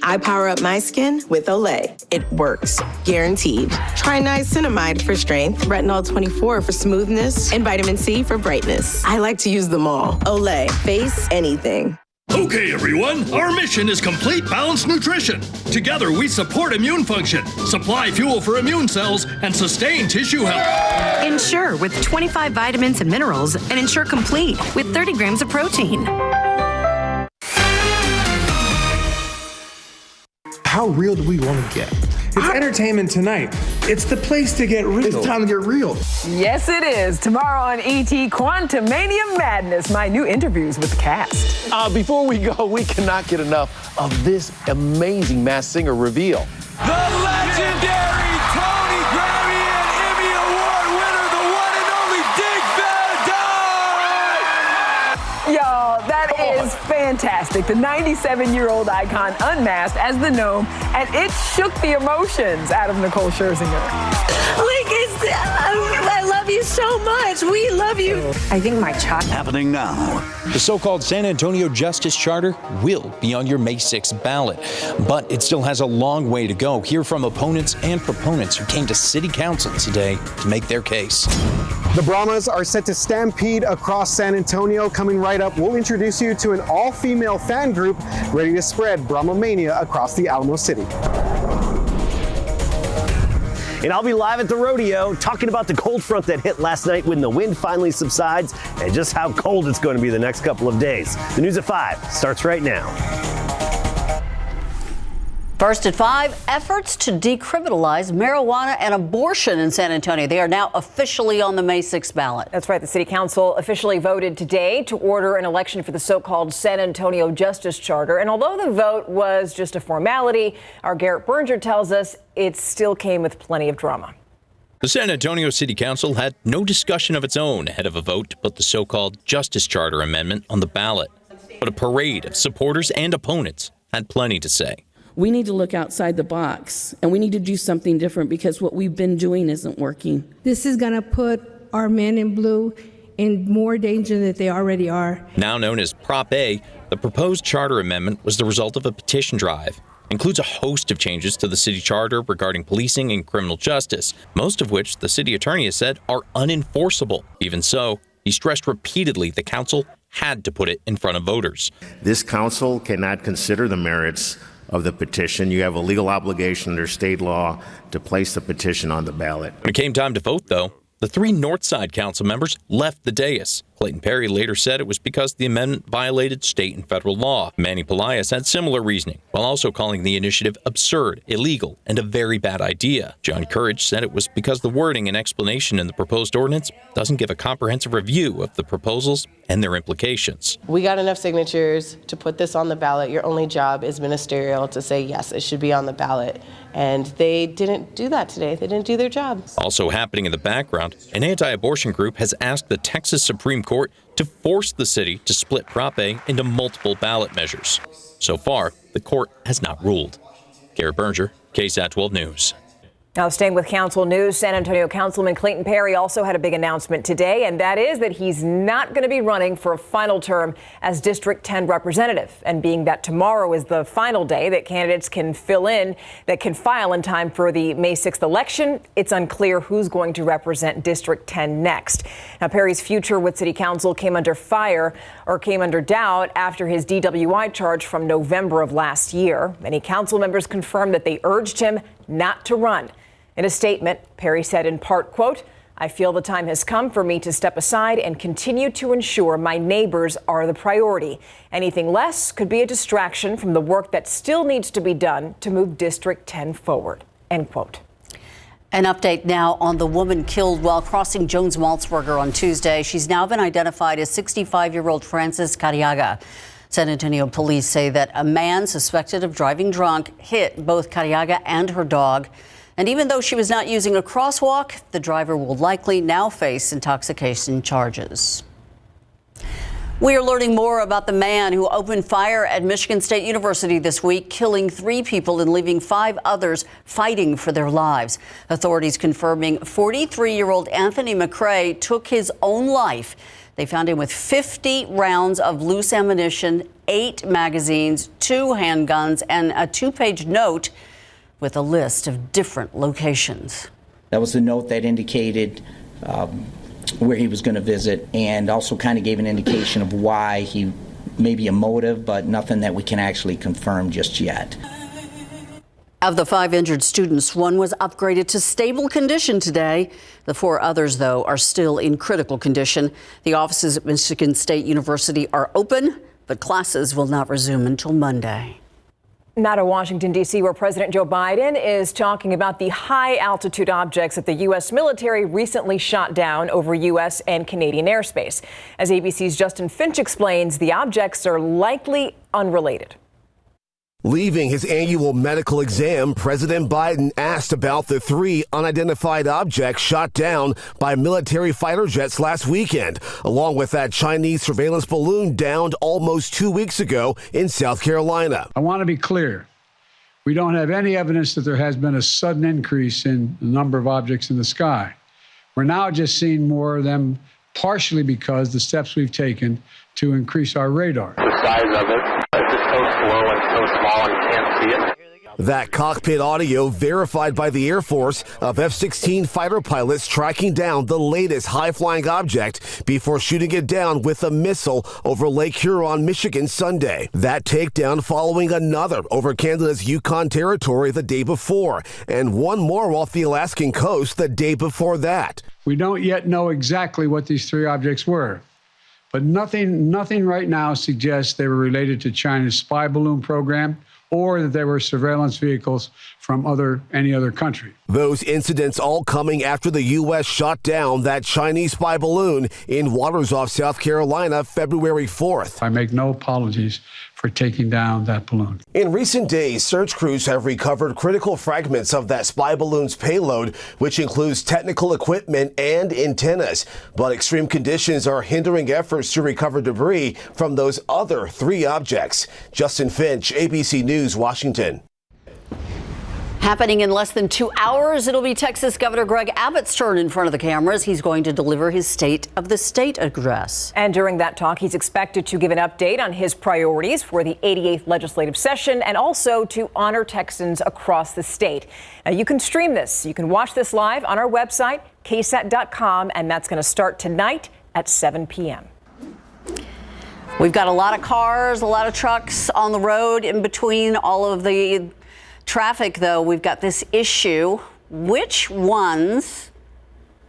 I power up my skin with Olay. It works, guaranteed. Try niacinamide for strength, retinol 24 for smoothness, and vitamin C for brightness. I like to use them all. Olay, face anything. Okay, everyone, our mission is complete balanced nutrition. Together, we support immune function, supply fuel for immune cells, and sustain tissue health. Ensure with 25 vitamins and minerals, and Ensure Complete with 30 grams of protein. How real do we want to get? It's Entertainment Tonight. It's the place to get real. It's time to get real. Yes, it is. Tomorrow on ET, Quantumania Madness, my new interviews with the cast. Before we go, we cannot get enough of this amazing Masked Singer reveal. The legendary Tony Grammy and Emmy Award winner, the one and only Dick Van Dyke! Y'all, that is fantastic. The 97-year-old icon unmasked as the gnome, and it shook the emotions out of Nicole Scherzinger. I love you so much. We love you. I think my child. Happening now. The so-called San Antonio Justice Charter will be on your May 6th ballot, but it still has a long way to go. Hear from opponents and proponents who came to City Council today to make their case. The Brahmas are set to stampede across San Antonio. Coming right up, we'll introduce you to an all-female fan group ready to spread Brahma mania across the Alamo City. And I'll be live at the Rodeo talking about the cold front that hit last night when the wind finally subsides and just how cold it's going to be the next couple of days. The News at 5 starts right now. First at 5, efforts to decriminalize marijuana and abortion in San Antonio. They are now officially on the May 6th ballot. That's right. The City Council officially voted today to order an election for the so-called San Antonio Justice Charter. And although the vote was just a formality, our Garrett Berger tells us it still came with plenty of drama. The San Antonio City Council had no discussion of its own ahead of a vote to put the so-called Justice Charter amendment on the ballot. But a parade of supporters and opponents had plenty to say. We need to look outside the box, and we need to do something different because what we've been doing isn't working. This is going to put our men in blue in more danger than they already are. Now known as Prop A, the proposed charter amendment was the result of a petition drive. Includes a host of changes to the city charter regarding policing and criminal justice, most of which the city attorney has said are unenforceable. Even so, he stressed repeatedly the council had to put it in front of voters. This council cannot consider the merits of the petition. You have a legal obligation under state law to place the petition on the ballot. When it came time to vote, though, the 3 Northside council members left the dais. Clayton Perry later said it was because the amendment violated state and federal law. Manny Pelaez had similar reasoning, while also calling the initiative absurd, illegal, and a very bad idea. John Courage said it was because the wording and explanation in the proposed ordinance doesn't give a comprehensive review of the proposals and their implications. We got enough signatures to put this on the ballot. Your only job is ministerial to say, yes, it should be on the ballot. And they didn't do that today. They didn't do their job. Also happening in the background, an anti-abortion group has asked the Texas Supreme Court to force the city to split Prop A into multiple ballot measures. So far, the court has not ruled. Garrett Berger, KSAT 12 News. Now, staying with council news, San Antonio Councilman Clayton Perry also had a big announcement today, and that is that he's not going to be running for a final term as District 10 representative. And being that tomorrow is the final day that candidates can file in time for the May 6th election, it's unclear who's going to represent District 10 next. Now, Perry's future with City Council came under doubt after his DWI charge from November of last year. Many council members confirmed that they urged him not to run. In a statement, Perry said in part, quote, "I feel the time has come for me to step aside and continue to ensure my neighbors are the priority. Anything less could be a distraction from the work that still needs to be done to move District 10 forward," end quote. An update now on the woman killed while crossing Jones-Maltzberger on Tuesday. She's now been identified as 65-year-old Frances Carriaga. San Antonio police say that a man suspected of driving drunk hit both Carriaga and her dog. And even though she was not using a crosswalk, the driver will likely now face intoxication charges. We are learning more about the man who opened fire at Michigan State University this week, killing 3 people and leaving 5 others fighting for their lives. Authorities confirming 43-year-old Anthony McCrae took his own life. They found him with 50 rounds of loose ammunition, 8 magazines, 2 handguns, and a 2-page note with a list of different locations. That was the note that indicated where he was going to visit, and also kind of gave an indication of why he maybe a motive, but nothing that we can actually confirm just yet. Of the 5 injured students, 1 was upgraded to stable condition today. The 4 others, though, are still in critical condition. The offices at Michigan State University are open, but classes will not resume until Monday. Now to Washington, D.C., where President Joe Biden is talking about the high-altitude objects that the U.S. military recently shot down over U.S. and Canadian airspace. As ABC's Justin Finch explains, the objects are likely unrelated. Leaving his annual medical exam, President Biden asked about the 3 unidentified objects shot down by military fighter jets last weekend, along with that Chinese surveillance balloon downed almost 2 weeks ago in South Carolina. I want to be clear. We don't have any evidence that there has been a sudden increase in the number of objects in the sky. We're now just seeing more of them, partially because the steps we've taken to increase our radar. The size of it, it's just so slow and so small and you can't see it. That cockpit audio verified by the Air Force of F-16 fighter pilots tracking down the latest high-flying object before shooting it down with a missile over Lake Huron, Michigan, Sunday. That takedown following another over Canada's Yukon territory the day before, and 1 more off the Alaskan coast the day before that. We don't yet know exactly what these 3 objects were, but nothing right now suggests they were related to China's spy balloon program or that they were surveillance vehicles from any other country. Those incidents all coming after the U.S. shot down that Chinese spy balloon in waters off South Carolina February 4th. I make no apologies for taking down that balloon. In recent days, search crews have recovered critical fragments of that spy balloon's payload, which includes technical equipment and antennas. But extreme conditions are hindering efforts to recover debris from those other 3 objects. Justin Finch, ABC News, Washington. Happening in less than 2 hours, it'll be Texas Governor Greg Abbott's turn in front of the cameras. He's going to deliver his State of the State address. And during that talk, he's expected to give an update on his priorities for the 88th legislative session and also to honor Texans across the state. Now, you can stream this. You can watch this live on our website, KSAT.com, and that's going to start tonight at 7 p.m. We've got a lot of cars, a lot of trucks on the road in between all of the traffic, though. We've got this issue. Which ones,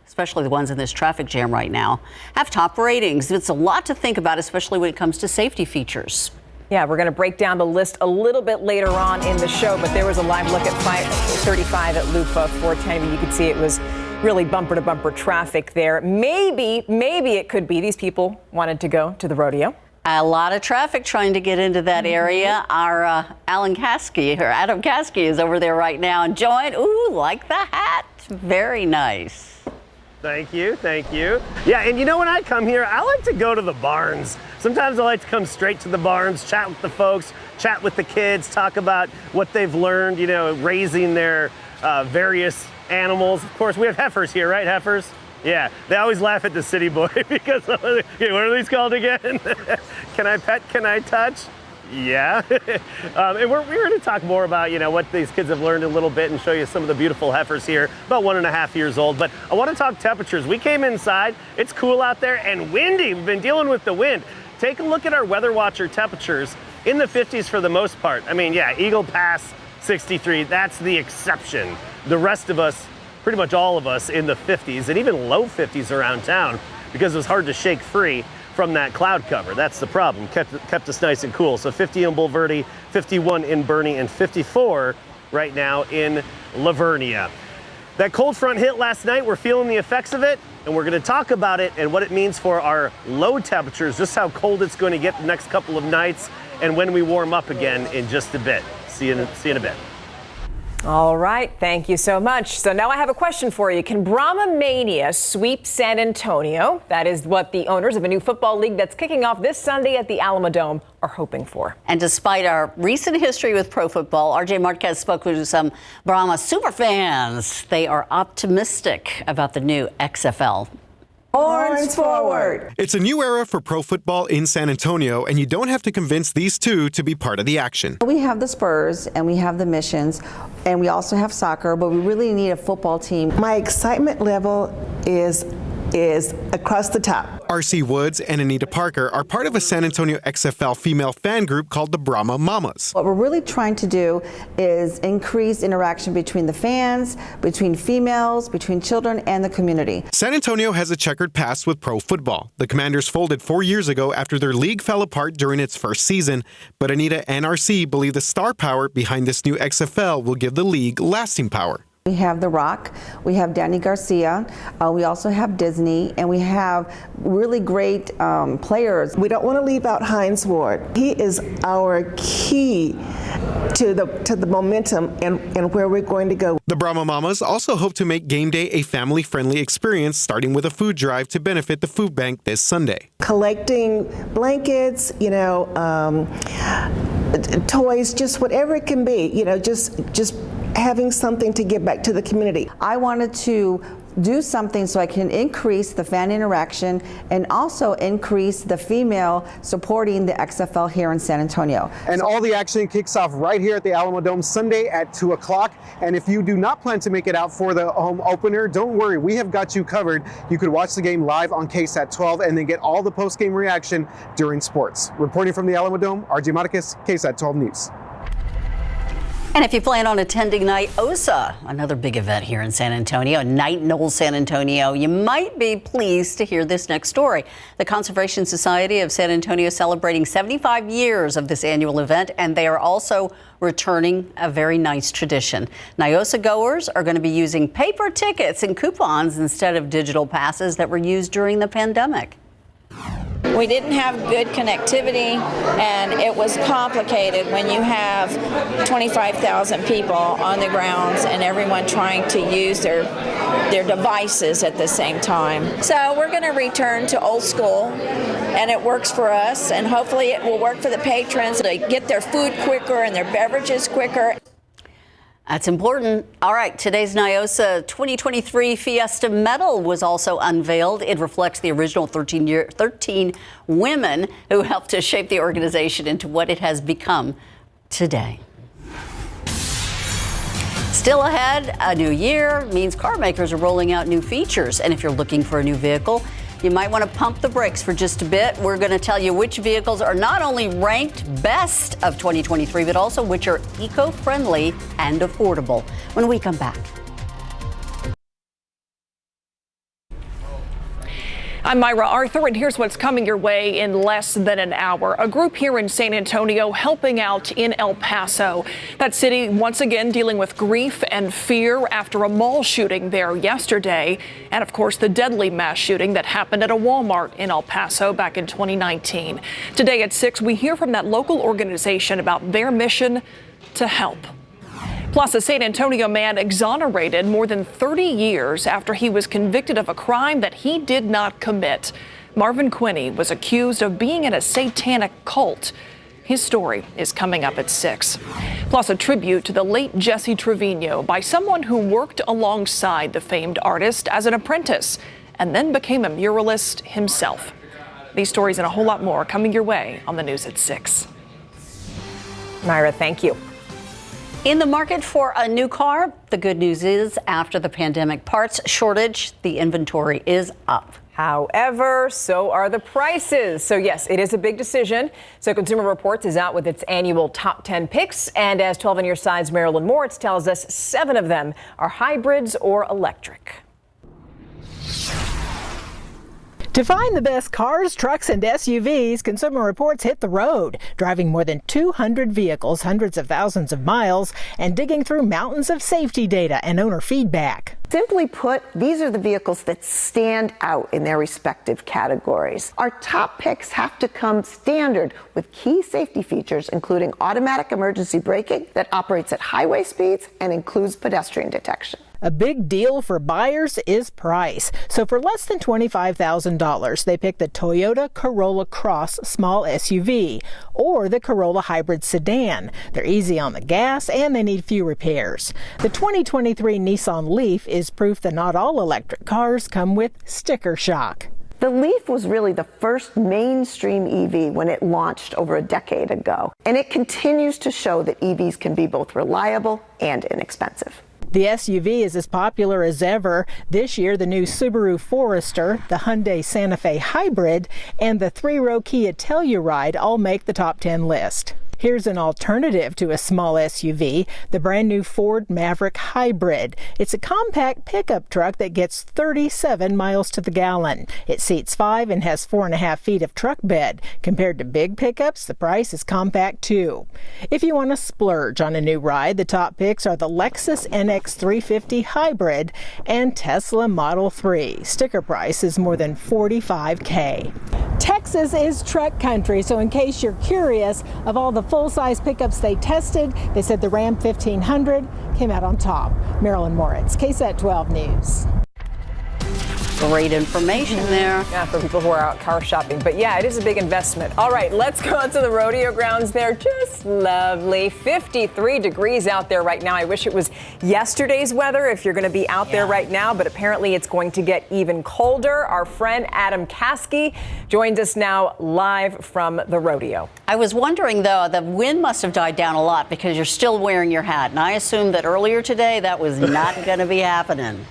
especially the ones in this traffic jam right now, have top ratings? It's a lot to think about, especially when it comes to safety features. Yeah, we're going to break down the list a little bit later on in the show, but there was a live look at 535 at Loop 410. You could see it was really bumper-to-bumper traffic there. Maybe it could be these people wanted to go to the rodeo. A lot of traffic trying to get into that area. Our Adam Caskey is over there right now and joined. Ooh, like the hat. Very nice. Thank you. Yeah, and you know when I come here, I like to go to the barns. Sometimes I like to come straight to the barns, chat with the folks, chat with the kids, talk about what they've learned, raising their various animals. Of course, we have heifers here, right, heifers? Yeah, they always laugh at the city boy because, what are these called again? Can I pet, can I touch? Yeah. And we're going to talk more about, what these kids have learned a little bit and show you some of the beautiful heifers here, about 1.5 years old. But I want to talk temperatures. We came inside, it's cool out there and windy. We've been dealing with the wind. Take a look at our Weather Watcher temperatures in the 50s for the most part. I mean, yeah, Eagle Pass, 63, that's the exception. The rest of us, pretty much all of us, in the 50s and even low 50s around town because it was hard to shake free from that cloud cover. That's the problem. Kept us nice and cool. So 50 in Bulverde, 51 in Boerne, and 54 right now in Lavernia. That cold front hit last night. We're feeling the effects of it, and we're going to talk about it and what it means for our low temperatures, just how cold it's going to get the next couple of nights, and when we warm up again in just a bit. See you in a bit. All right, thank you so much. So now I have a question for you. Can Brahma Mania sweep San Antonio? That is what the owners of a new football league that's kicking off this Sunday at the Alamodome are hoping for. And despite our recent history with pro football, RJ Marquez spoke with some Brahma superfans. They are optimistic about the new XFL. Horns forward. It's a new era for pro football in San Antonio, and you don't have to convince these two to be part of the action. We have the Spurs and we have the Missions and we also have soccer, but we really need a football team. My excitement level is across the top. R.C. Woods and Anita Parker are part of a San Antonio XFL female fan group called the Brahmas Mamas. What we're really trying to do is increase interaction between the fans, between females, between children, and the community. San Antonio has a checkered past with pro football. The Commanders folded 4 years ago after their league fell apart during its first season. But Anita and R.C. believe the star power behind this new XFL will give the league lasting power. We have The Rock, we have Danny Garcia, we also have Disney, and we have really great players. We don't want to leave out Hines Ward. He is our key to the momentum and where we're going to go. The Brahma Mamas also hope to make game day a family-friendly experience, starting with a food drive to benefit the food bank this Sunday. Collecting blankets, toys, just whatever it can be, just having something to give back to the community. I wanted to do something so I can increase the fan interaction and also increase the female supporting the XFL here in San Antonio. And all the action kicks off right here at the Alamo Dome Sunday at 2 o'clock. And if you do not plan to make it out for the home opener, don't worry, we have got you covered. You could watch the game live on KSAT 12 and then get all the post-game reaction during sports. Reporting from the Alamo Dome, RJ Marquez, KSAT 12 News. And if you plan on attending NIOSA, another big event here in San Antonio, Night in Old San Antonio, you might be pleased to hear this next story. The Conservation Society of San Antonio celebrating 75 years of this annual event, and they are also returning a very nice tradition. NIOSA goers are going to be using paper tickets and coupons instead of digital passes that were used during the pandemic. We didn't have good connectivity, and it was complicated when you have 25,000 people on the grounds and everyone trying to use their devices at the same time. So we're going to return to old school, and it works for us, and hopefully it will work for the patrons to get their food quicker and their beverages quicker. That's important. All right, today's NIOSA 2023 Fiesta Medal was also unveiled. It reflects the original 13 women who helped to shape the organization into what it has become today. Still ahead, a new year means car makers are rolling out new features. And if you're looking for a new vehicle, you might want to pump the brakes for just a bit. We're going to tell you which vehicles are not only ranked best of 2023, but also which are eco-friendly and affordable when we come back. I'm Myra Arthur, and here's what's coming your way in less than an hour. A group here in San Antonio helping out in El Paso. That city once again dealing with grief and fear after a mall shooting there yesterday. And of course, the deadly mass shooting that happened at a Walmart in El Paso back in 2019. Today at 6, we hear from that local organization about their mission to help. Plus, a San Antonio man exonerated more than 30 years after he was convicted of a crime that he did not commit. Marvin Quinney was accused of being in a satanic cult. His story is coming up at 6. Plus, a tribute to the late Jesse Trevino by someone who worked alongside the famed artist as an apprentice and then became a muralist himself. These stories and a whole lot more coming your way on the news at 6. Myra, thank you. In the market for a new car, the good news is after the pandemic parts shortage, the inventory is up. However, so are the prices. So yes, it is a big decision. So Consumer Reports is out with its annual top 10 picks. And as 12 on your side's Marilyn Moritz tells us, 7 of them are hybrids or electric. To find the best cars, trucks, and SUVs, Consumer Reports hit the road, driving more than 200 vehicles, hundreds of thousands of miles, and digging through mountains of safety data and owner feedback. Simply put, these are the vehicles that stand out in their respective categories. Our top picks have to come standard with key safety features, including automatic emergency braking that operates at highway speeds and includes pedestrian detection. A big deal for buyers is price. So for less than $25,000, they pick the Toyota Corolla Cross small SUV or the Corolla Hybrid Sedan. They're easy on the gas and they need few repairs. The 2023 Nissan Leaf is proof that not all electric cars come with sticker shock. The Leaf was really the first mainstream EV when it launched over a decade ago, and it continues to show that EVs can be both reliable and inexpensive. The SUV is as popular as ever. This year, the new Subaru Forester, the Hyundai Santa Fe Hybrid, and the 3-row Kia Telluride all make the top 10 list. Here's an alternative to a small SUV, the brand new Ford Maverick Hybrid. It's a compact pickup truck that gets 37 miles to the gallon. It seats 5 and has 4.5 feet of truck bed. Compared to big pickups, the price is compact too. If you want to splurge on a new ride, the top picks are the Lexus NX 350 Hybrid and Tesla Model 3. Sticker price is more than $45,000. Texas is truck country, so in case you're curious, of all the full-size pickups they tested, they said the Ram 1500 came out on top. Marilyn Moritz, KSAT 12 News. Great information there. Yeah, for people who are out car shopping. But yeah, it is a big investment. All right, let's go on to the rodeo grounds. They're just lovely. 53 degrees out there right now. I wish it was yesterday's weather if you're going to be out there right now, but apparently it's going to get even colder. Our friend Adam Caskey joins us now live from the rodeo. I was wondering, though, the wind must have died down a lot because you're still wearing your hat. And I assumed that earlier today that was not going to be happening.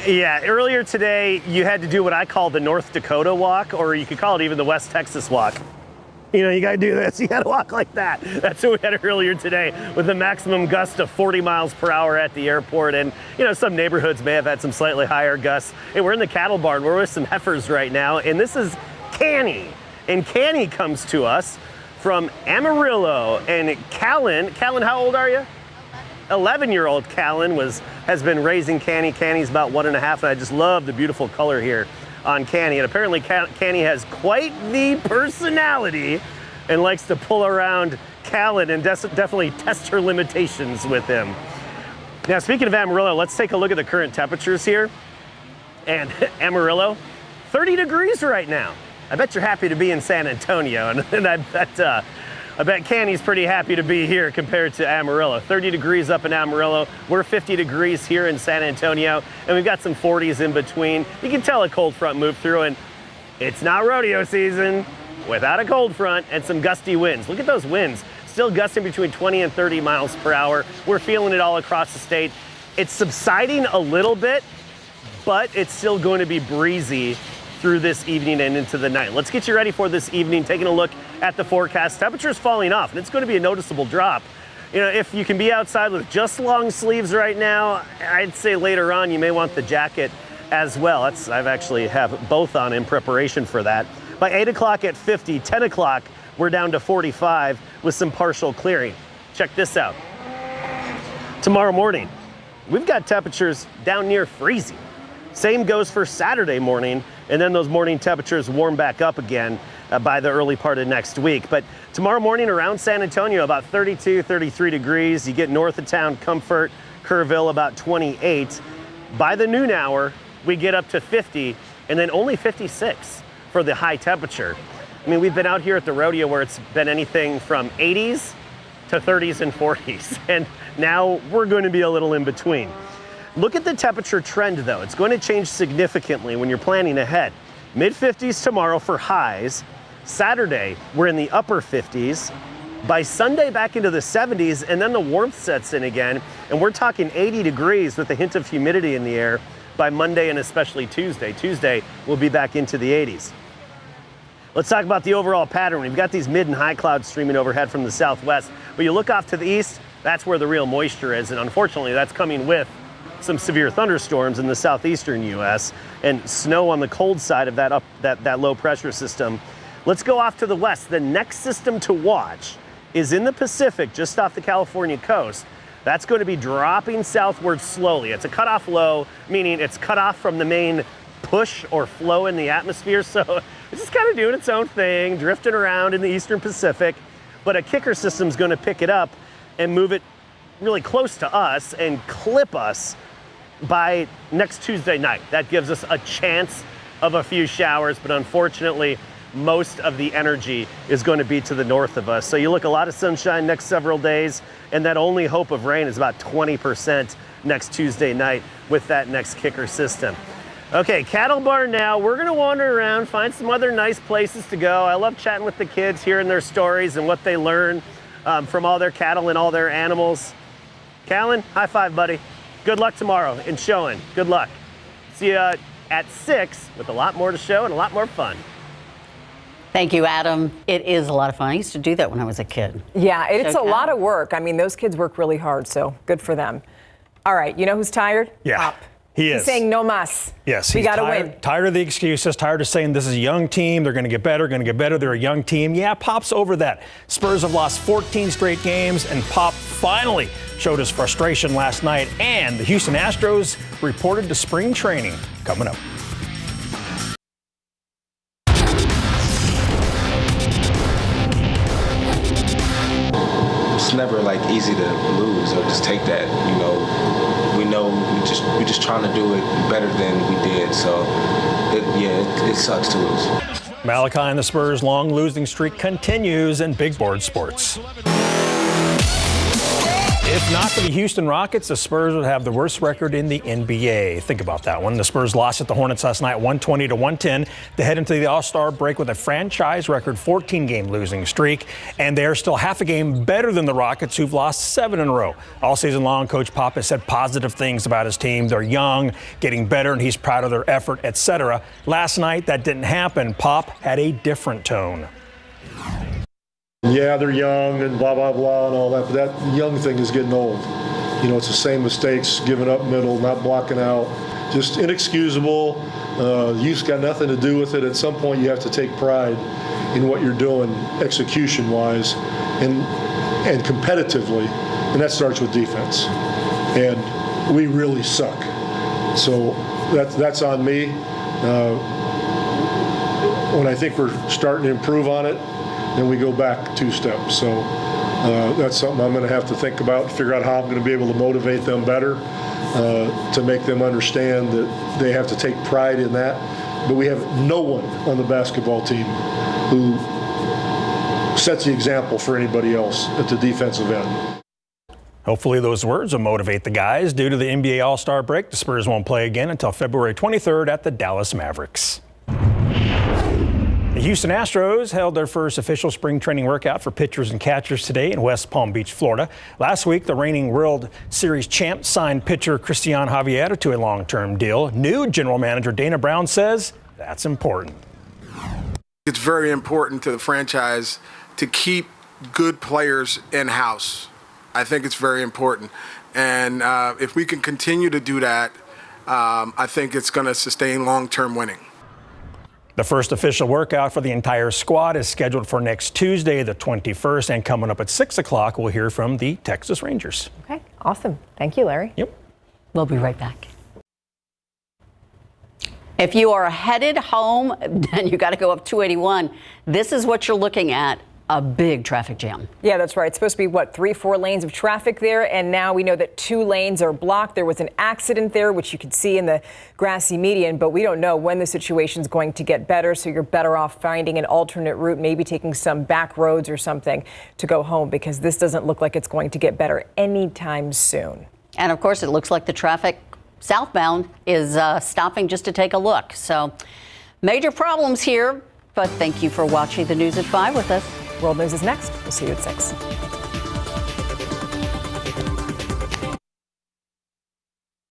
Yeah, earlier today you had to do what I call the North Dakota walk, or you could call it even the West Texas walk. You know, you got to do this. You got to walk like that. That's what we had earlier today with a maximum gust of 40 miles per hour at the airport. And, you know, some neighborhoods may have had some slightly higher gusts. Hey, we're in the cattle barn. We're with some heifers right now. And this is Canny. And Canny comes to us from Amarillo. And Callan, how old are you? 11-year-old Callan has been raising Canny. Canny's about 1.5, and I just love the beautiful color here on Canny. And apparently Canny has quite the personality and likes to pull around Callan and definitely test her limitations with him. Now, speaking of Amarillo, let's take a look at the current temperatures here. And Amarillo, 30 degrees right now. I bet you're happy to be in San Antonio, and I bet Canny's pretty happy to be here compared to Amarillo. 30 degrees up in Amarillo. We're 50 degrees here in San Antonio, and we've got some 40s in between. You can tell a cold front moved through, and it's not rodeo season without a cold front and some gusty winds. Look at those winds. Still gusting between 20 and 30 miles per hour. We're feeling it all across the state. It's subsiding a little bit, but it's still going to be breezy through this evening and into the night. Let's get you ready for this evening, taking a look at the forecast. Temperature's falling off, and it's going to be a noticeable drop. You know, if you can be outside with just long sleeves right now, I'd say later on you may want the jacket as well. I've actually have both on in preparation for that. By 8 o'clock at 50, 10 o'clock, we're down to 45 with some partial clearing. Check this out. Tomorrow morning, we've got temperatures down near freezing. Same goes for Saturday morning, and then those morning temperatures warm back up again by the early part of next week. But tomorrow morning around San Antonio, about 32, 33 degrees. You get north of town, Comfort, Kerrville, about 28. By the noon hour, we get up to 50, and then only 56 for the high temperature. I mean, we've been out here at the rodeo where it's been anything from 80s to 30s and 40s, and now we're going to be a little in between. Look at the temperature trend, though. It's going to change significantly when you're planning ahead. Mid-50s tomorrow for highs. Saturday, we're in the upper 50s. By Sunday, back into the 70s, and then the warmth sets in again, and we're talking 80 degrees with a hint of humidity in the air by Monday and especially Tuesday. Tuesday, we'll be back into the 80s. Let's talk about the overall pattern. We've got these mid and high clouds streaming overhead from the southwest, but you look off to the east, that's where the real moisture is, and unfortunately, that's coming with some severe thunderstorms in the southeastern U.S. and snow on the cold side of that low pressure system. Let's go off to the west. The next system to watch is in the Pacific, just off the California coast. That's going to be dropping southward slowly. It's a cutoff low, meaning it's cut off from the main push or flow in the atmosphere. So it's just kind of doing its own thing, drifting around in the eastern Pacific. But a kicker system is going to pick it up and move it really close to us and clip us by next Tuesday night. That gives us a chance of a few showers, but unfortunately, most of the energy is going to be to the north of us. So you look a lot of sunshine next several days, and that only hope of rain is about 20% next Tuesday night with that next kicker system. Okay, cattle barn now. We're going to wander around, find some other nice places to go. I love chatting with the kids, hearing their stories and what they learn from all their cattle and all their animals. Callan, high five, buddy. Good luck tomorrow in showing. Good luck. See you at 6 with a lot more to show and a lot more fun. Thank you, Adam. It is a lot of fun. I used to do that when I was a kid. Yeah, it's a lot of work. I mean, those kids work really hard, so good for them. All right, you know who's tired? Yeah. Pop. He is. He's saying no mas. Yes, we he's got to tired, win. tired of the excuses, tired of saying this is a young team, they're going to get better, they're a young team. Yeah, Pop's over that. Spurs have lost 14 straight games, and Pop finally showed his frustration last night. And the Houston Astros reported to spring training. Coming up. It's never like easy to lose or just take that, you know. We're just trying to do it better than we did. So, it sucks to lose. Malachi and the Spurs' long losing streak continues in big board sports. If not for the Houston Rockets, the Spurs would have the worst record in the NBA. Think about that one. The Spurs lost at the Hornets last night, 120-110. They head into the All-Star break with a franchise record 14-game losing streak, and they're still half a game better than the Rockets, who've lost 7 in a row. All season long, Coach Pop has said positive things about his team. They're young, getting better, and he's proud of their effort, etc. Last night, that didn't happen. Pop had a different tone. Yeah, they're young and blah, blah, blah and all that, but that young thing is getting old. You know, it's the same mistakes, giving up middle, not blocking out, just inexcusable. Youth's got nothing to do with it. At some point, you have to take pride in what you're doing execution-wise and competitively, and that starts with defense. And we really suck. So that's on me. When I think we're starting to improve on it, then we go back 2 steps. So that's something I'm going to have to think about, figure out how I'm going to be able to motivate them better, to make them understand that they have to take pride in that. But we have no one on the basketball team who sets the example for anybody else at the defensive end. Hopefully those words will motivate the guys. Due to the NBA All-Star break, the Spurs won't play again until February 23rd at the Dallas Mavericks. The Houston Astros held their first official spring training workout for pitchers and catchers today in West Palm Beach, Florida. Last week, the reigning World Series champ signed pitcher Cristian Javier to a long-term deal. New general manager Dana Brown says that's important. It's very important to the franchise to keep good players in-house. I think it's very important. And if we can continue to do that, I think it's going to sustain long-term winning. The first official workout for the entire squad is scheduled for next Tuesday, the 21st, and coming up at 6 o'clock, we'll hear from the Texas Rangers. Okay, awesome. Thank you, Larry. Yep. We'll be right back. If you are headed home, then you got to go up 281. This is what you're looking at. A big traffic jam. Yeah, that's right. It's supposed to be, 3-4 lanes of traffic there. And now we know that 2 lanes are blocked. There was an accident there, which you could see in the grassy median, but we don't know when the situation's going to get better. So you're better off finding an alternate route, maybe taking some back roads or something to go home, because this doesn't look like it's going to get better anytime soon. And of course, it looks like the traffic southbound is stopping just to take a look. So major problems here, but thank you for watching the News at 5 with us. World News is next. We'll see you at 6.